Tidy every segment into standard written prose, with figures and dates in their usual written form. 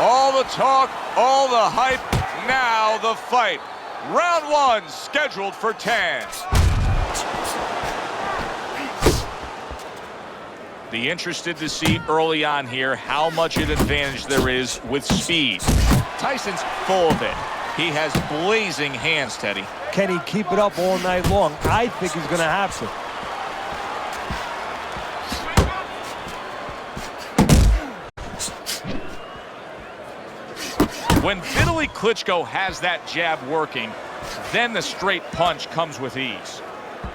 All the talk, all the hype, now the fight. Round one scheduled for 10. Be interested to see early on here how much an advantage there is with speed. Tyson's full of it. He has blazing hands, Teddy. Can he keep it up all night long? I think he's going to have to. When Vitaly Klitschko has that jab working, then the straight punch comes with ease.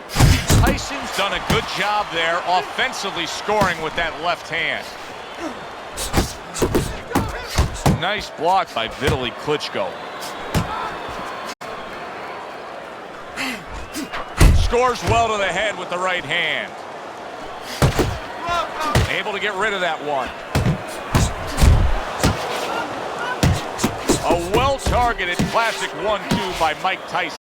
Tyson's done a good job there offensively scoring with that left hand. Nice block by Vitaly Klitschko. Scores well to the head with the right hand. Able to get rid of that one. A well-targeted classic 1-2 by Mike Tyson.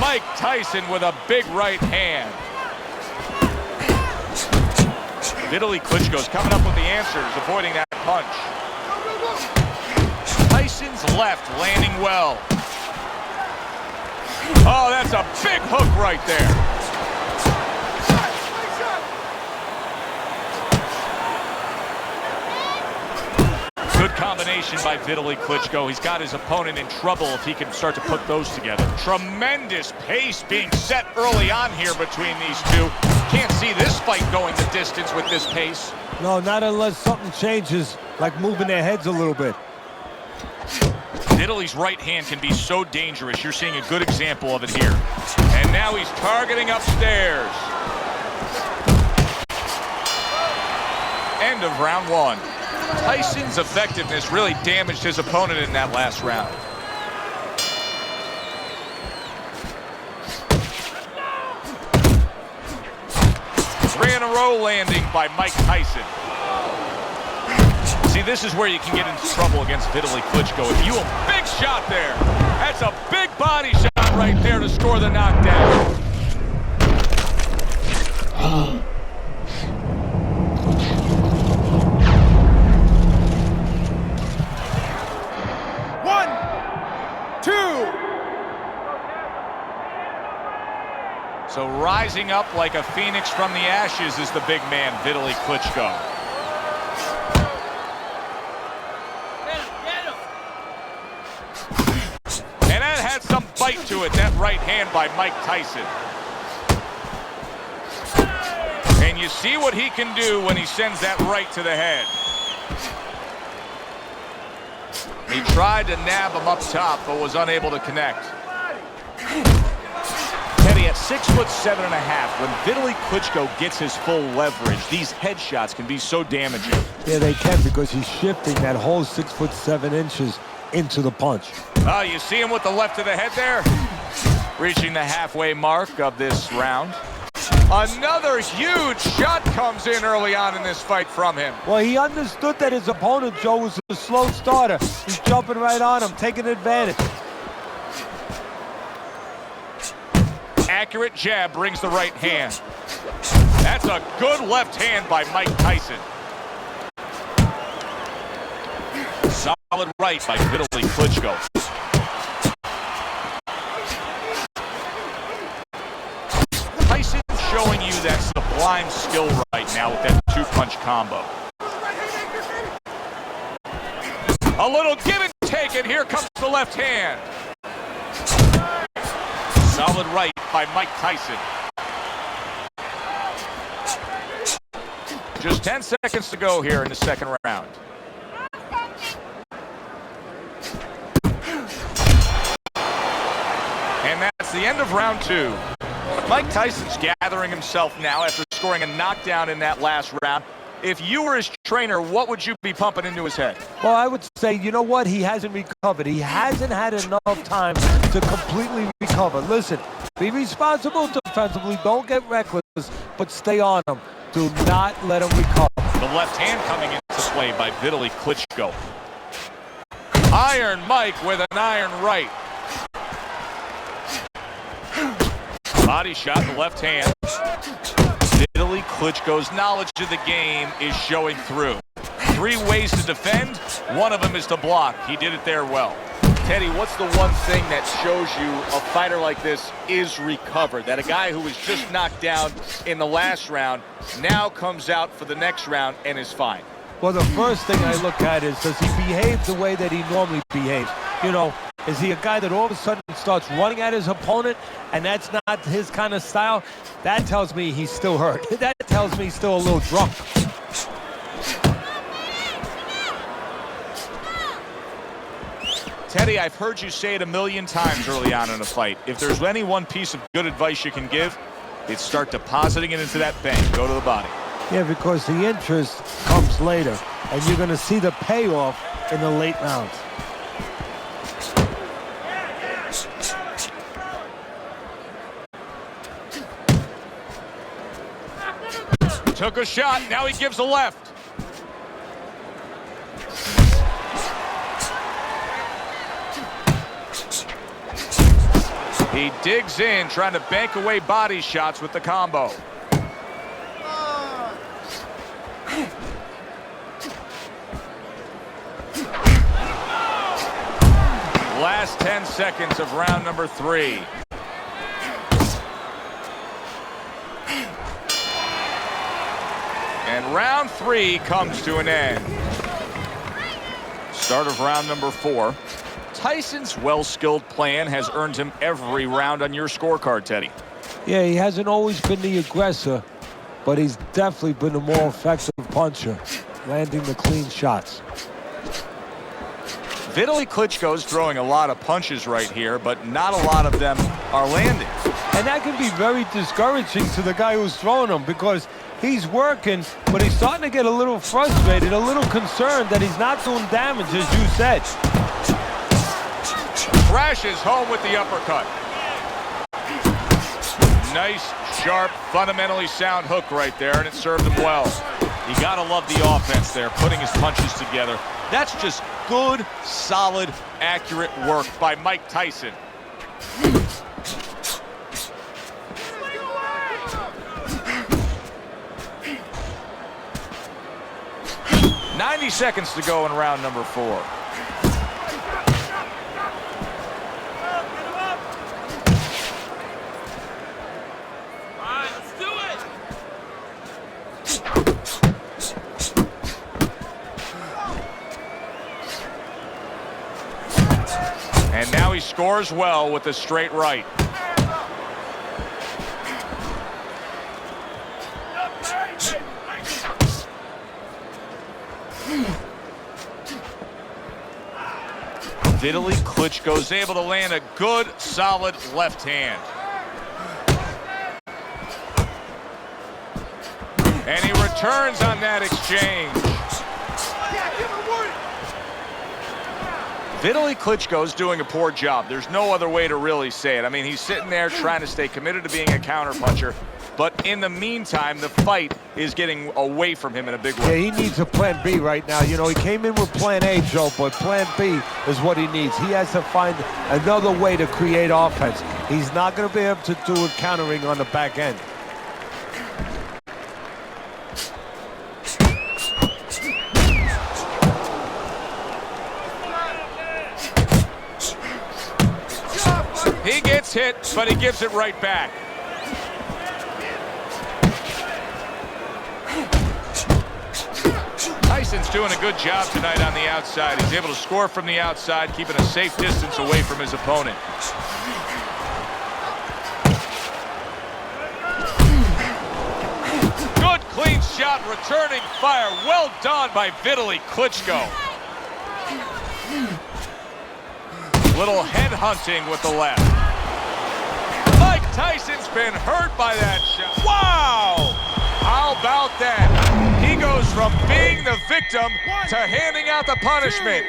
Mike Tyson with a big right hand. Vitaly Klitschko's coming up with the answers, avoiding that punch. Tyson's left landing well. Oh, that's a big hook right there. Good combination by Vitaly Klitschko. He's got his opponent in trouble if he can start to put those together. Tremendous pace being set early on here between these two. Can't see this fight going the distance with this pace. No, not unless something changes, like moving their heads a little bit. Vitaly's right hand can be so dangerous. You're seeing a good example of it here. And now he's targeting upstairs. End of round one. Tyson's effectiveness really damaged his opponent in that last round. 3 in a row landing by Mike Tyson. See, this is where you can get into trouble against Vitaly Klitschko. If you a big shot there, that's a big body shot right there to score the knockdown. So rising up like a phoenix from the ashes is the big man, Vitaly Klitschko. And that had some bite to it, that right hand by Mike Tyson. And you see what he can do when he sends that right to the head. He tried to nab him up top, but was unable to connect. Teddy, at 6'7.5", when Vitaly Klitschko gets his full leverage, these headshots can be so damaging. Yeah, they can, because he's shifting that whole 6'7" into the punch. Oh, you see him with the left of the head there? Reaching the halfway mark of this round. Another huge shot comes in early on in this fight from him. Well, he understood that his opponent, Joe, was a slow starter. He's jumping right on him, taking advantage. Accurate jab brings the right hand. That's a good left hand by Mike Tyson. Solid right by Vitaly Klitschko. Tyson showing you that sublime skill right now with that two-punch combo. A little give and take, and here comes the left hand. Solid right by Mike Tyson. Just 10 seconds to go here in the second round. And that's the end of round two. Mike Tyson's gathering himself now after scoring a knockdown in that last round. If you were his trainer, what would you be pumping into his head? Well, I would say, you know what? He hasn't recovered. He hasn't had enough time to completely recover. Listen, be responsible defensively. Don't get reckless, but stay on him. Do not let him recover. The left hand coming into play by Vitaly Klitschko. Iron Mike with an iron right. Body shot, the left hand. Vitaly Klitschko's knowledge of the game is showing through. 3 ways to defend, one of them is to block. He did it there well. Teddy, what's the one thing that shows you a fighter like this is recovered? That a guy who was just knocked down in the last round now comes out for the next round and is fine? Well, the first thing I look at is, does he behave the way that he normally behaves? You know, is he a guy that all of a sudden starts running at his opponent, and that's not his kind of style? That tells me he's still hurt. That tells me he's still a little drunk. Teddy, I've heard you say it a million times early on in a fight. If there's any one piece of good advice you can give, it's start depositing it into that bank. Go to the body. Yeah, because the interest comes later, and you're going to see the payoff in the late rounds. Took a shot, now he gives a left. He digs in, trying to bank away body shots with the combo. Last 10 seconds of round number 3. And round 3 comes to an end. Start of round number 4. Tyson's well-skilled plan has earned him every round on your scorecard, Teddy. Yeah, he hasn't always been the aggressor, but he's definitely been a more effective puncher, landing the clean shots. Vitaly Klitschko's throwing a lot of punches right here, but not a lot of them are landing. And that can be very discouraging to the guy who's throwing them, because he's working, but he's starting to get a little frustrated, a little concerned that he's not doing damage, as you said. Crashes home with the uppercut. Nice, sharp, fundamentally sound hook right there, and it served him well. You gotta love the offense there, putting his punches together. That's just good, solid, accurate work by Mike Tyson. "90 seconds to go in round number 4. And now he scores well with a straight right. Vitaly Klitschko's able to land a good, solid left hand. And he returns on that exchange. Vitaly Klitschko's doing a poor job. There's no other way to really say it. I mean, he's sitting there trying to stay committed to being a counterpuncher, but in the meantime, the fight is getting away from him in a big way. Yeah, he needs a plan B right now. You know, he came in with plan A, Joe, but plan B is what he needs. He has to find another way to create offense. He's not going to be able to do it countering on the back end. He gets hit, but he gives it right back. Tyson's doing a good job tonight on the outside. He's able to score from the outside, keeping a safe distance away from his opponent. Good clean shot, returning fire. Well done by Vitaly Klitschko. Little head hunting with the left. Mike Tyson's been hurt by that shot. Wow! How about that? He goes from being the victim to handing out the punishment.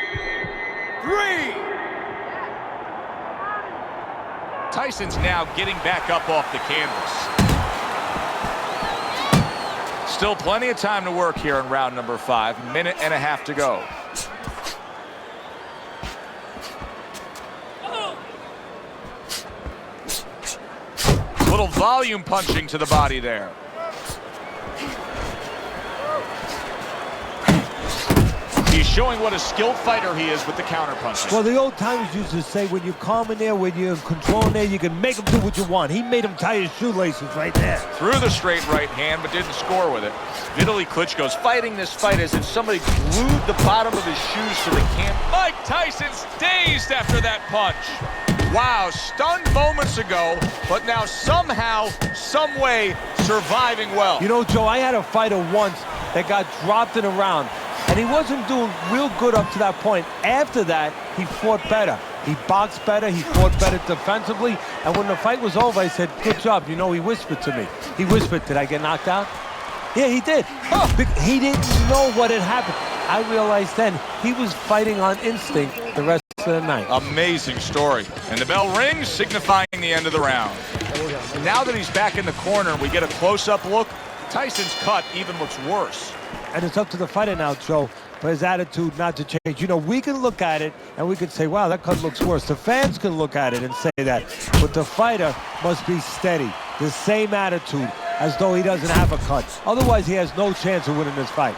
3. Tyson's now getting back up off the canvas. Still plenty of time to work here in round number 5. Minute and a half to go. Little volume punching to the body there. showing what a skilled fighter he is with the counterpunching. Well, the old timers used to say, when you're calm in there, when you're in control in there, you can make him do what you want. He made him tie his shoelaces right there. Threw the straight right hand, but didn't score with it. Vitaly Klitschko's Fighting this fight as if somebody glued the bottom of his shoes to the camp. Mike Tyson's dazed after that punch. Wow, stunned moments ago, but now somehow, some way, surviving well. You know, Joe, I had a fighter once that got dropped in a round, and he wasn't doing real good up to that point. After that, he fought better. He boxed better, he fought better defensively, and when the fight was over, I said, good job. You know, he whispered to me. He whispered, did I get knocked out? Yeah, he did. He didn't know what had happened. I realized then he was fighting on instinct the rest of the night. Amazing story. And the bell rings, signifying the end of the round. And now that he's back in the corner, we get a close-up look. Tyson's cut even looks worse. And it's up to the fighter now, Joe, for his attitude not to change. You know, we can look at it and we can say, wow, that cut looks worse. The fans can look at it and say that. But the fighter must be steady, the same attitude, as though he doesn't have a cut. Otherwise, he has no chance of winning this fight.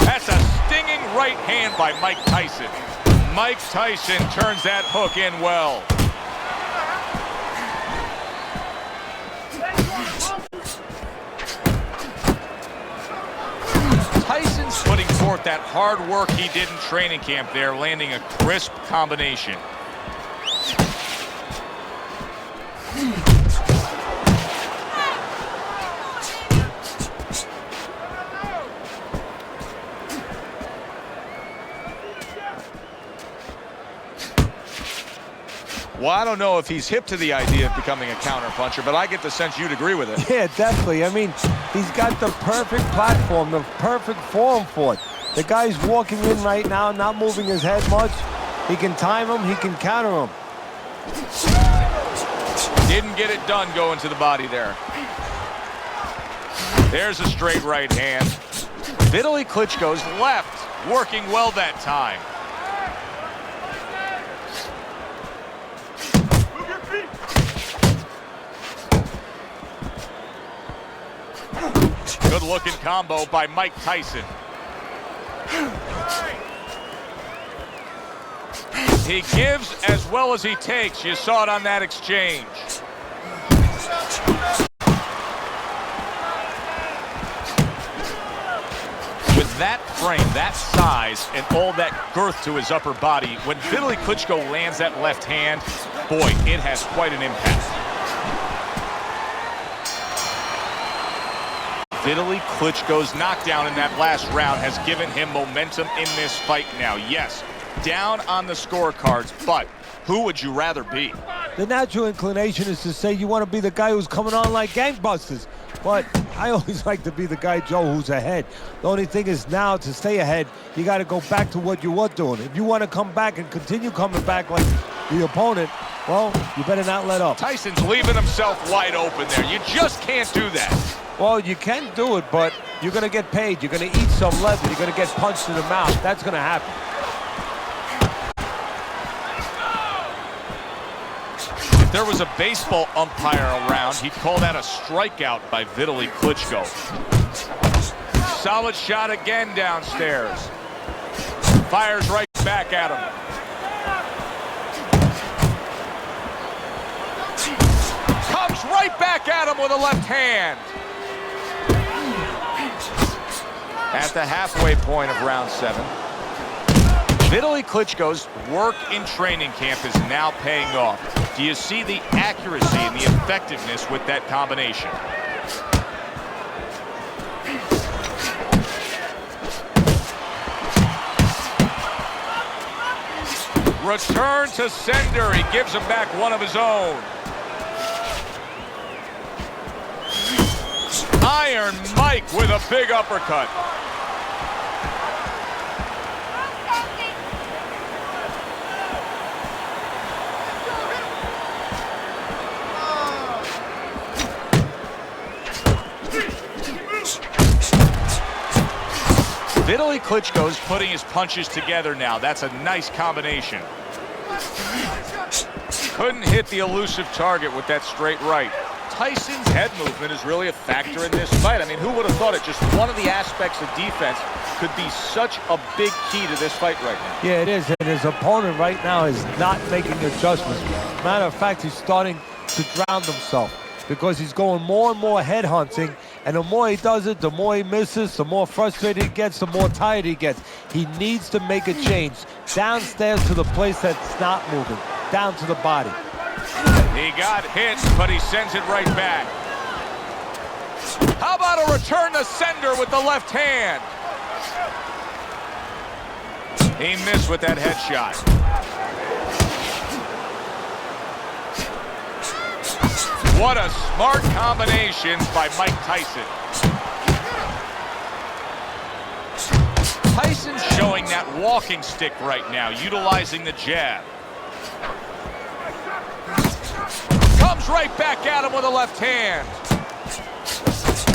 That's a stinging right hand by Mike Tyson. Mike Tyson turns that hook in well. Tyson's putting forth that hard work he did in training camp there, landing a crisp combination. Well, I don't know if he's hip to the idea of becoming a counterpuncher, but I get the sense you'd agree with it. Yeah, definitely. I mean, he's got the perfect platform, the perfect form for it. The guy's walking in right now, not moving his head much. He can time him, he can counter him. Didn't get it done going to the body there. There's a straight right hand. Vitaly Klitschko's left, working well that time. Good-looking combo by Mike Tyson. He gives as well as he takes. You saw it on that exchange. With that frame, that size, and all that girth to his upper body, when Vitaly Klitschko lands that left hand, boy, it has quite an impact. Vitaly Klitschko's knockdown in that last round has given him momentum in this fight now. Yes, down on the scorecards, but who would you rather be? The natural inclination is to say you want to be the guy who's coming on like gangbusters. But I always like to be the guy, Joe, who's ahead. The only thing is now, to stay ahead, you got to go back to what you were doing. If you want to come back and continue coming back like the opponent, well, you better not let up. Tyson's leaving himself wide open there. You just can't do that. Well, you can do it, but you're going to get paid. You're going to eat some leather. You're going to get punched in the mouth. That's going to happen. If there was a baseball umpire around, he'd call that a strikeout by Vitaly Klitschko. Solid shot again downstairs. Fires right back at him. Comes right back at him with a left hand. At the halfway point of round 7. Vitaly Klitschko's work in training camp is now paying off. Do you see the accuracy and the effectiveness with that combination? Return to sender. He gives him back one of his own. Iron Mike with a big uppercut. Vitaly Klitschko's putting his punches together now. That's a nice combination. Couldn't hit the elusive target with that straight right. Tyson's head movement is really a factor in this fight. I mean, who would have thought it? Just one of the aspects of defense could be such a big key to this fight right now. Yeah, it is, and his opponent right now is not making adjustments. Matter of fact, he's starting to drown himself because he's going more and more head hunting, and the more he does it, the more he misses, the more frustrated he gets, the more tired he gets. He needs to make a change downstairs to the place that's not moving, down to the body. He got hit, but he sends it right back. How about a return to sender with the left hand? He missed with that headshot. What a smart combination by Mike Tyson. Tyson's showing that walking stick right now, utilizing the jab. Comes right back at him with a left hand.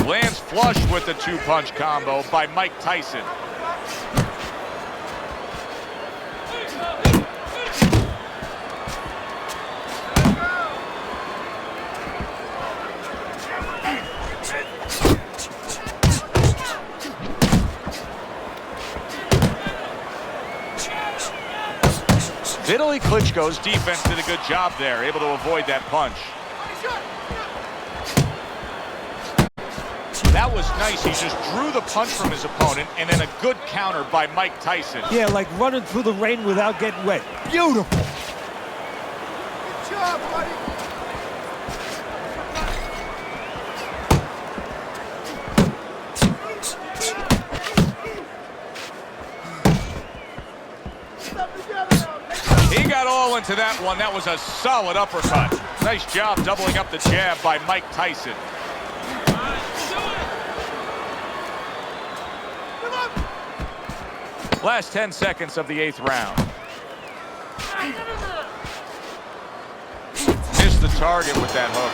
Lands flush with the two-punch combo by Mike Tyson. Vitaly Klitschko's defense did a good job there, able to avoid that punch. That was nice. He just drew the punch from his opponent, and then a good counter by Mike Tyson. Yeah, like running through the rain without getting wet. Beautiful. Good job, buddy. He got all into that one. That was a solid uppercut. Nice job doubling up the jab by Mike Tyson. Last 10 seconds of the 8th round. Missed the target with that hook.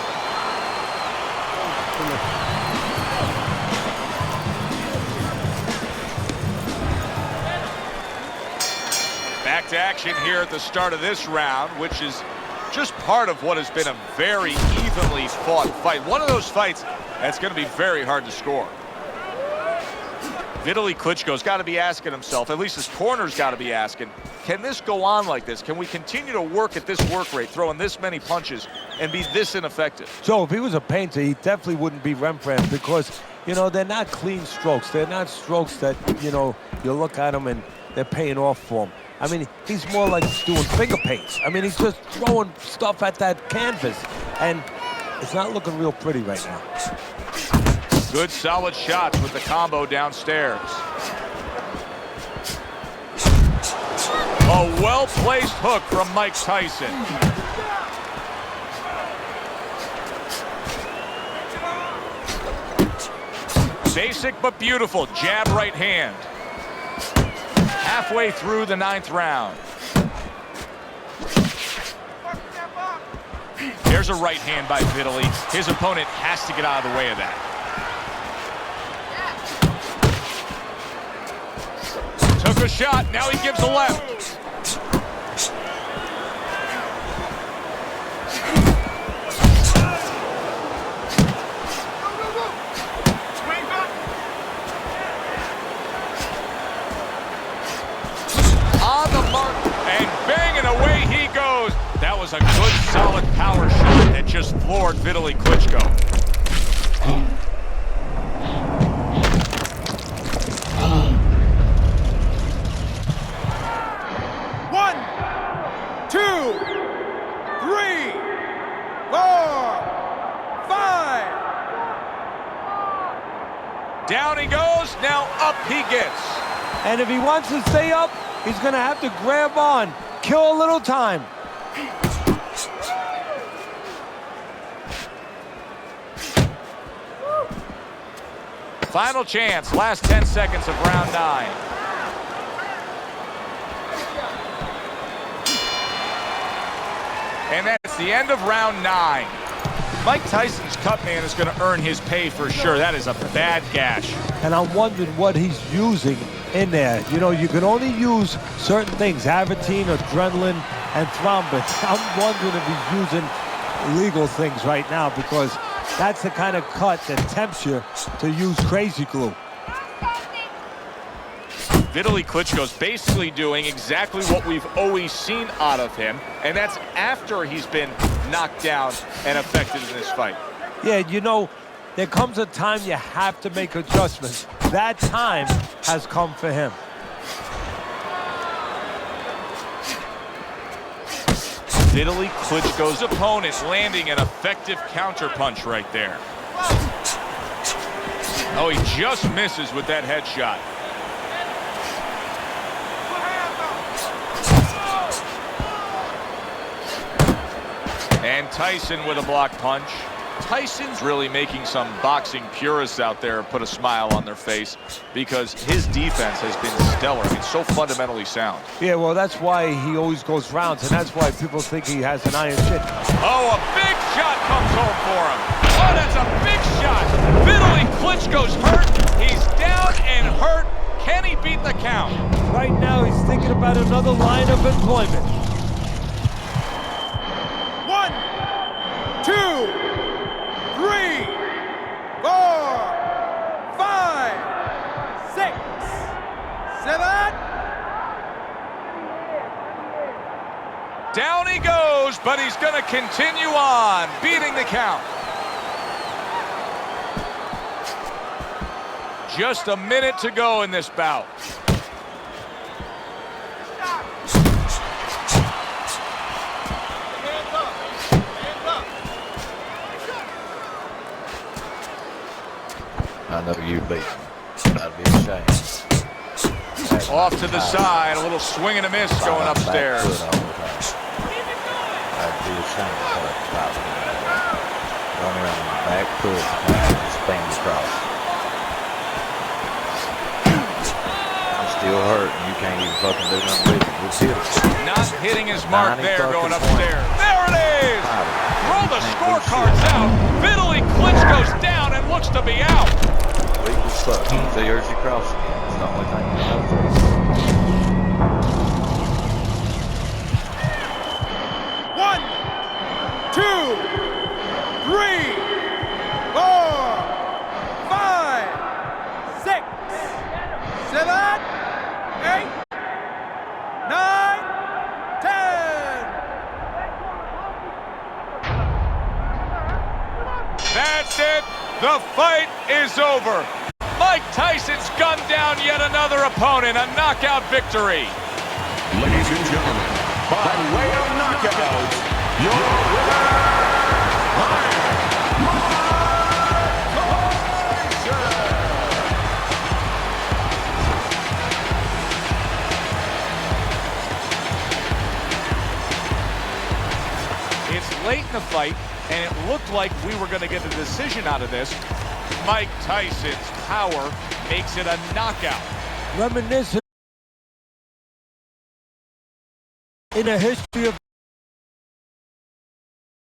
Back to action here at the start of this round, which is just part of what has been a very evenly fought fight. One of those fights that's going to be very hard to score. Vitaly Klitschko's got to be asking himself, at least his corner's got to be asking, can this go on like this? Can we continue to work at this work rate, throwing this many punches, and be this ineffective? Joe, if he was a painter, he definitely wouldn't be Rembrandt because, you know, they're not clean strokes. They're not strokes that, you know, you look at them and they're paying off for him. I mean, he's more like doing finger paints. I mean, he's just throwing stuff at that canvas, and it's not looking real pretty right now. Good solid shots with the combo downstairs. A well-placed hook from Mike Tyson. Basic but beautiful jab right hand. Halfway through the 9th round. There's a right hand by Vitaly. His opponent has to get out of the way of that. Took a shot, now he gives a left. On the mark, and banging away he goes. That was a good, solid power shot that just floored Vitaly Klitschko. One, two, three, 4, 5. Down he goes, now up he gets. And if he wants to stay up, he's going to have to grab on, kill a little time. Final chance, last 10 seconds of round 9. And that's the end of round 9. Mike Tyson's cut man is going to earn his pay for sure. That is a bad gash. And I'm wondering what he's using in there. You know, you can only use certain things, Avitine, adrenaline, and thrombin. I'm wondering if he's using legal things right now because That's the kind of cut that tempts you to use crazy glue. Vitaly Klitschko's basically doing exactly what we've always seen out of him, and that's after he's been knocked down and affected in this fight. Yeah, you know, there comes a time you have to make adjustments. That time has come for him. Vitaly Klitschko's opponent landing an effective counterpunch right there. Oh, he just misses with that headshot. And Tyson with a block punch. Tyson's really making some boxing purists out there put a smile on their face because his defense has been stellar. I mean, so fundamentally sound. Yeah, well, that's why he always goes rounds, and that's why people think he has an iron chin. Oh, a big shot comes home for him. Oh, that's a big shot. Vitaly Klitschko's hurt. He's down and hurt. Can he beat the count? Right now, he's thinking about another line of employment. 1, 2, 3, 4, 5, 6, 7. Down he goes, but he's going to continue on, beating the count. Just a minute to go in this bout. I know you beat me. That'd be a shame. Off to the side, a little swing and a miss going upstairs. That'd be a shame to put it out. Run around the back foot and spin across. I'm still hurt and you can't even fucking do nothing with it. We'll see it. Not hitting his mark there, going upstairs. There it is! Roll the scorecards out. Vitaly Klitschko's down and looks to be out. Weak as fuck. See, here's your cross again. It's the only thing you know for us. 1, 2, 3, 4, 5, 6, 7, 8, 9, 10. That's it. The fight is over. Mike Tyson's gunned down yet another opponent. A knockout victory. Ladies and gentlemen, by way of knockout, your winner, It's late in the fight, and it looked like we were going to get a decision out of this. Mike Tyson's power makes it a knockout. Reminiscent in the history of